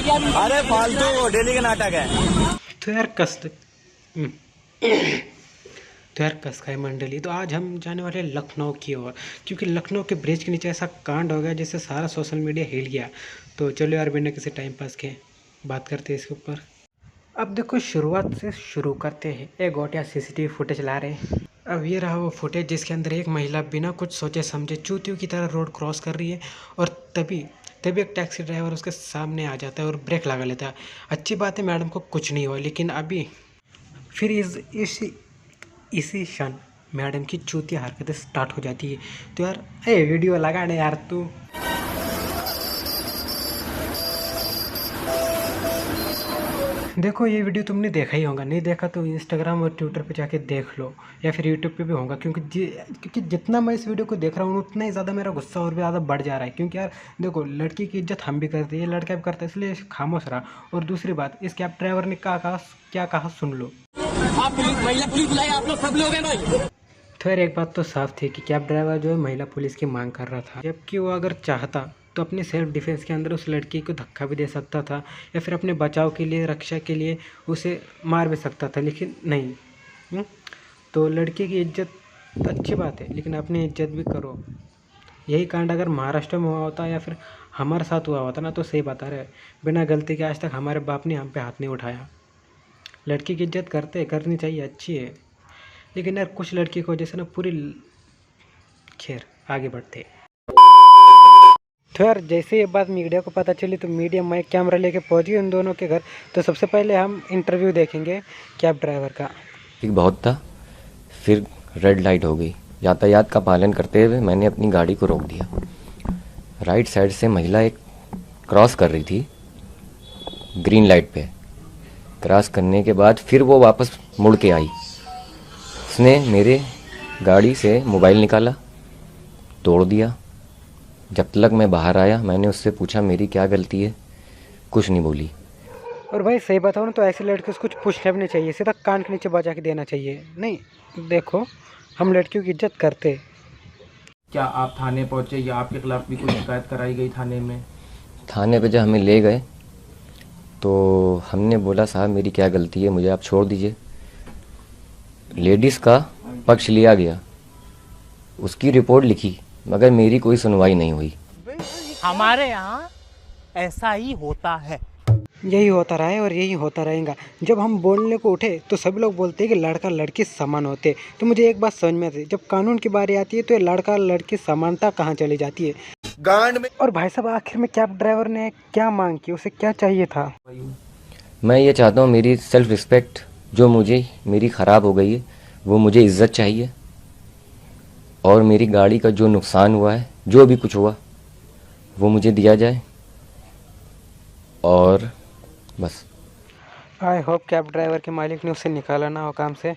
अरे फालतू डेली का नाटक है। तो यार कस खाई मंडली। तो आज हम जाने वाले हैं लखनऊ की ओर, क्योंकि लखनऊ के ब्रिज के नीचे ऐसा कांड हो गया जिससे सारा सोशल मीडिया हिल गया। तो चलो यार बिना किसी टाइम पास के बात करते हैं इसके ऊपर। अब देखो शुरुआत से शुरू करते हैं। एक गोटिया सीसीटीवी फुटेज ला रहे हैं। अब ये रहा वो फुटेज जिसके अंदर एक महिला बिना कुछ सोचे समझे चूतियों की तरह रोड क्रॉस कर रही है, और तभी एक टैक्सी ड्राइवर उसके सामने आ जाता है और ब्रेक लगा लेता है। अच्छी बात है, मैडम को कुछ नहीं हुआ, लेकिन अभी फिर इसी क्षण मैडम की चूतिया हरकतें स्टार्ट हो जाती है। तो यार वीडियो लगा ना यार तू। देखो ये वीडियो तुमने देखा ही होगा, नहीं देखा तो इंस्टाग्राम और ट्विटर पे जाके देख लो, या फिर यूट्यूब पे भी होगा। क्योंकि जितना मैं इस वीडियो को देख रहा हूँ उतना ही ज़्यादा मेरा गुस्सा और भी ज़्यादा बढ़ जा रहा है। क्योंकि यार देखो, लड़की की इज्जत हम भी करते हैं, लड़का भी करता है, इसलिए खामोश रहा। और दूसरी बात, इस कैब ड्राइवर ने क्या कहा सुन लो। महिला पुलिस बुलाई, आप लोग सब लोग हैं भाई। फिर एक बात तो साफ थी कि कैब ड्राइवर जो है महिला पुलिस की मांग कर रहा था, जबकि वो अगर चाहता तो अपने सेल्फ डिफेंस के अंदर उस लड़की को धक्का भी दे सकता था, या फिर अपने बचाव के लिए, रक्षा के लिए उसे मार भी सकता था, लेकिन नहीं। तो लड़की की इज्जत अच्छी बात है, लेकिन अपनी इज्जत भी करो। यही कांड अगर महाराष्ट्र में हुआ होता या फिर हमारे साथ हुआ होता ना, तो सही बता रहे, बिना गलती के आज तक हमारे बाप ने हम पे हाथ नहीं उठाया। लड़की की इज्जत करनी चाहिए, अच्छी है। लेकिन यार कुछ लड़की को जैसे ना पूरी खैर आगे बढ़ते। तो यार जैसे ये बात मीडिया को पता चली तो मीडिया माइक कैमरा लेके पहुंच गई उन दोनों के घर। तो सबसे पहले हम इंटरव्यू देखेंगे कैब ड्राइवर का। ठीक बहुत था, फिर रेड लाइट हो गई। यातायात का पालन करते हुए मैंने अपनी गाड़ी को रोक दिया। राइट साइड से महिला एक क्रॉस कर रही थी ग्रीन लाइट पे। क्रॉस करने के बाद फिर वो वापस मुड़ के आई। उसने मेरे गाड़ी से मोबाइल निकाला, तोड़ दिया। जब तक मैं बाहर आया मैंने उससे पूछा मेरी क्या गलती है, कुछ नहीं बोली। और भाई सही बताओ ना, तो ऐसे लड़के को कुछ पूछना भी नहीं चाहिए, सीधा कान के नीचे बजा के देना चाहिए। नहीं देखो, हम लड़कियों की इज्जत करते। क्या आप थाने पहुंचे या आपके खिलाफ भी कोई शिकायत कराई गई थाने में? थाने पे जब हमें ले गए तो हमने बोला साहब मेरी क्या गलती है, मुझे आप छोड़ दीजिए। लेडीज़ का पक्ष लिया गया, उसकी रिपोर्ट लिखी, मगर मेरी कोई सुनवाई नहीं हुई। हमारे यहाँ ऐसा ही होता है। यही होता रहा है और यही होता रहेगा। जब हम बोलने को उठे तो सभी लोग बोलते हैं कि लड़का लड़की समान होते। तो मुझे एक बात समझ में आती है, जब कानून की बारी आती है तो लड़का लड़की समानता कहाँ चली जाती है गांड में। और भाई साहब आखिर में कैब ड्राइवर ने क्या मांग की, उसे क्या चाहिए था? मैं ये चाहता हूँ मेरी सेल्फ रिस्पेक्ट जो मेरी ख़राब हो गई है, वो मुझे इज्जत चाहिए। और मेरी गाड़ी का जो नुकसान हुआ है, जो भी कुछ हुआ, वो मुझे दिया जाए। और बस आई होप कैब ड्राइवर के मालिक ने उसे निकाला ना हो काम से।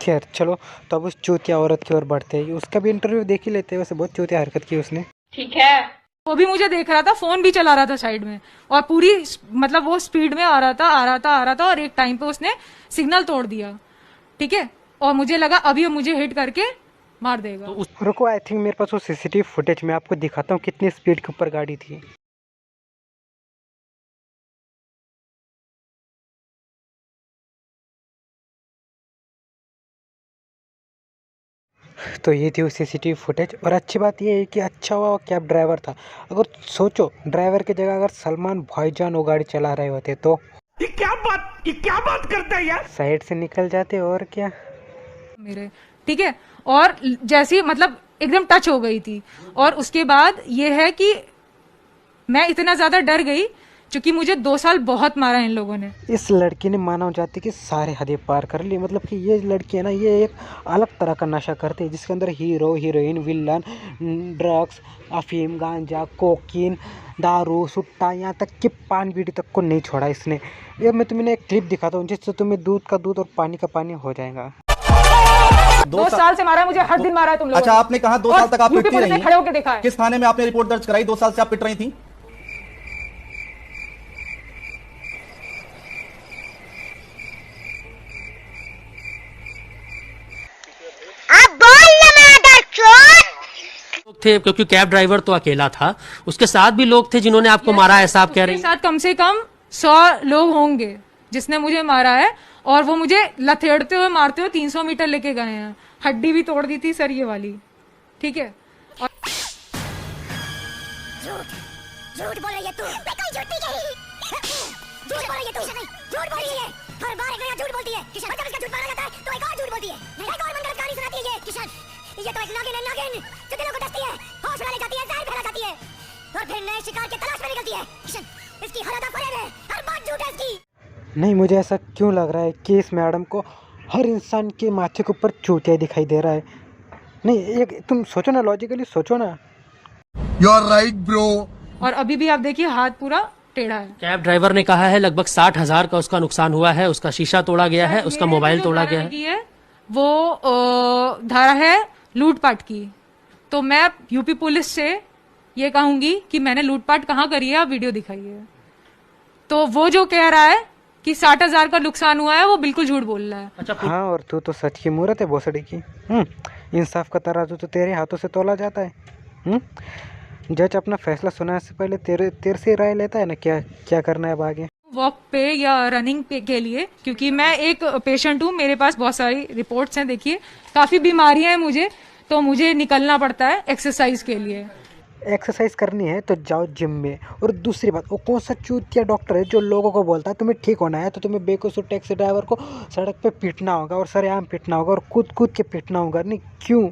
खैर चलो, तो अब उस चूतिया औरत की ओर बढ़ते हैं। उसका भी इंटरव्यू देख ही लेते हैं, वैसे बहुत चूतिया हरकत की उसने। ठीक है, वो भी मुझे देख रहा था, फोन भी चला रहा था साइड में, और पूरी मतलब वो स्पीड में आ रहा था, और एक टाइम पे उसने सिग्नल तोड़ दिया। ठीक है, और मुझे लगा अभी वो मुझे हिट करके मार देगा। रुको, आई थिंक मेरे पास वो सीसीटीवी फुटेज मैं आपको दिखाता हूँ कितनी स्पीड के ऊपर गाड़ी थी। तो ये थी वो सीसीटीवी फुटेज। और अच्छी बात ये है कि अच्छा हुआ वो कैब ड्राइवर था। अगर सोचो, ड्राइवर की जगह अगर सलमान भाईजान वो गाड़ी चला रहे होते तो ये क्या बात करता है यार, साइड से निकल जाते और क्या मेरे। ठीक है, और जैसी मतलब एकदम टच हो गई थी। और उसके बाद ये है कि मैं इतना ज्यादा डर गई क्योंकि मुझे 2 साल बहुत मारा इन लोगों ने। इस लड़की ने मानव जाति की सारे हदें पार कर ली। मतलब कि ये लड़की है ना, ये एक अलग तरह का नशा करती है जिसके अंदर हीरो, हीरोइन, विलन, ड्रग्स, अफीम, गांजा, कोकीन, दारू, सुट्टा, यहाँ तक कि पान बीड़ी तक को नहीं छोड़ा इसने। ये मैं तुम्हें एक क्लिप दिखाता हूँ जिससे तुम्हें दूध का दूध और पानी का पानी हो जाएगा। 2 साल से मारा है मुझे, हर दिन मारा है तुम लोगों ने। अच्छा, आपने कहा 2 साल तक आप पिटती रही, खड़े होकर देखा है। किस थाने में आपने रिपोर्ट दर्ज कराई? 2 साल से आप पिट रही थी। थे, क्योंकि कैब ड्राइवर तो अकेला था, उसके साथ भी लोग थे जिन्होंने आपको मारा, ऐसा आप कह रहे उसके हैं? साथ कम से कम 100 लोग होंगे जिसने मुझे मारा है, और वो मुझे लथेड़ते हुए मारते हुए 300 मीटर लेके गए हैं। हड्डी भी तोड़ दी थी सर ये वाली, ठीक है। और झूठ बोल रही है तू, मैं कोई झूठ नहीं कही। झूठ बोल रही है तू, झूठ बोल रही है, हर बार एक नया झूठ बोलती है। किशन, जब इसका झूठ मारा जाता है तो एक और झूठ बोलती है, एक और मनगढ़ंत कहानी सुनाती है ये। किशन, ये तो एक नागिन है, नागिन जो दिलों को डसती है, होश उड़ा ले जाती है, जहर फैला जाती है और फिर नए शिकार के तलाश में निकलती है। किशन, इसकी हर अदा फरेब है, हर बात झूठ है इसकी। नहीं, मुझे ऐसा क्यों लग रहा है कि इस मैडम को हर इंसान के माथे के ऊपर चूतिया दिखाई दे रहा है। नहीं, एक तुम सोचो ना, लॉजिकली सोचो ना। You are right bro. और अभी भी आप देखिए हाथ पूरा टेढ़ा है। कैब ड्राइवर ने कहा है लगभग 60,000 का उसका नुकसान हुआ है, उसका शीशा तोड़ा गया है, उसका मोबाइल तोड़ा गया है। वो धारा है लूटपाट की। तो मैं यूपी पुलिस से ये कहूंगी कि मैंने लूटपाट कहाँ करी है, आप वीडियो दिखाइए। तो वो जो कह रहा है कि 60,000 का नुकसान हुआ है, वो बिल्कुल झूठ बोल रहा है। अच्छा, हाँ, और तू तो सच की मूरत है भोसड़ी की। इंसाफ का तराजू तो तेरे हाथों से तोला जाता है। जज अपना फैसला सुनाने से पहले तेरे से राय लेता है ना, क्या करना है अब आगे। वॉक पे या रनिंग पे के लिए, क्योंकि मैं एक पेशेंट हूँ, मेरे पास बहुत सारी रिपोर्ट्स हैं, देखिए काफी बीमारियां हैं मुझे, तो मुझे निकलना पड़ता है एक्सरसाइज के लिए। एक्सरसाइज करनी है तो जाओ जिम में। और दूसरी बात, वो कौन सा चूतिया डॉक्टर है जो लोगों को बोलता है तुम्हें ठीक होना है तो तुम्हें बेकसूर टैक्सी ड्राइवर को सड़क पे पीटना होगा और सरेआम पीटना होगा और कूद के पीटना होगा? नहीं, क्यों?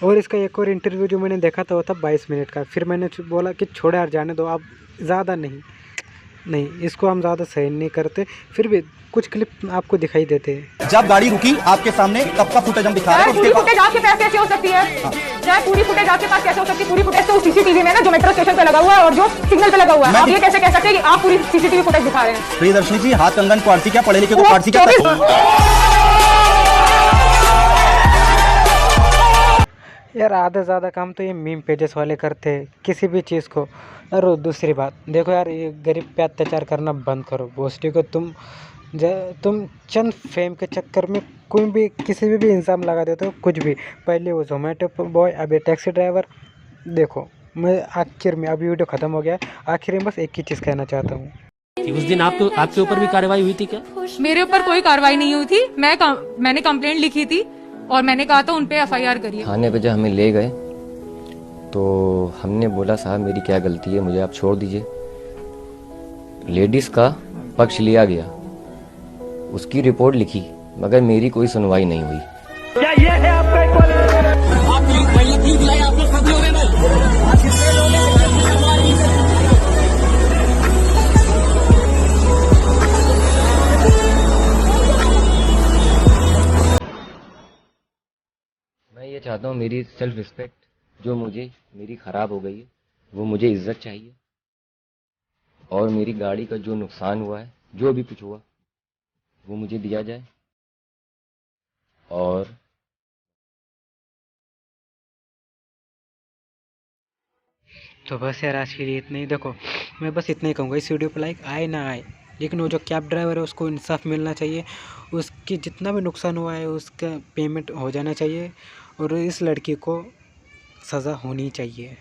और इसका एक और इंटरव्यू जो मैंने देखा था वो था 22 मिनट का। फिर मैंने बोला कि छोड़े यार, जाने दो, आप ज़्यादा नहीं, इसको हम ज़्यादा सहन नहीं करते। फिर भी कुछ क्लिप आपको दिखाई देते हैं। जब गाड़ी रुकी आपके सामने कब का फुटेज हम दिखा रहे हैं। पूरी फुटेज आपके पास कैसे हो सकती है? चाहे पूरी फुटेज आपके पास कैसे हो सकती है? पूरी फुटेज तो सीसीटीवी में ना, जो मेट्रो स्टेशन पे लगा हुआ है और जो सिग्नल पे लगा हुआ है। आप ये कैसे कह सकते हैं कि आप पूरी सीसीटीवी फुटेज दिखा रहे हैं? प्रियदर्शनी जी, हाथ कंगन को आरसी क्या, पढ़े लिखे को आरसी क्या? यार आधा ज़्यादा काम तो ये मीम पेजेस वाले करते हैं किसी भी चीज़ को। और दूसरी बात देखो यार, ये गरीब पे अत्याचार करना बंद करो। भोसडी को तुम चंद फेम के चक्कर में कोई भी किसी भी इल्ज़ाम लगा देते हो, कुछ भी। पहले वो जोमेटो बॉय, अब ये टैक्सी ड्राइवर। देखो, मैं आखिर में, अभी वीडियो ख़त्म हो गया है, आखिर में बस एक ही चीज़ कहना चाहता हूँ। उस दिन आपके ऊपर भी कार्रवाई हुई थी क्या? मेरे ऊपर कोई कार्रवाई नहीं हुई थी। मैंने कंप्लेंट लिखी थी और मैंने कहा था उन पे एफआईआर करिए। थाने पे जब हमें ले गए तो हमने बोला साहब मेरी क्या गलती है, मुझे आप छोड़ दीजिए। लेडीज़ का पक्ष लिया गया, उसकी रिपोर्ट लिखी, मगर मेरी कोई सुनवाई नहीं हुई। क्या ये है आपका आप महिला पुलिस बुलाए, आप लोग सब लोग हैं मैं ये चाहता हूँ मेरी सेल्फ रिस्पेक्ट जो मेरी ख़राब हो गई है, वो मुझे इज्जत चाहिए। और मेरी गाड़ी का जो नुकसान हुआ है, जो भी कुछ हुआ, वो मुझे दिया जाए। और तो बस यार आज के लिए इतना ही। देखो, मैं बस इतना ही कहूँगा, इस वीडियो पर लाइक आए ना आए, लेकिन वो जो कैब ड्राइवर है उसको इंसाफ मिलना चाहिए। उसकी जितना भी नुकसान हुआ है उसका पेमेंट हो जाना चाहिए और इस लड़की को सज़ा होनी चाहिए।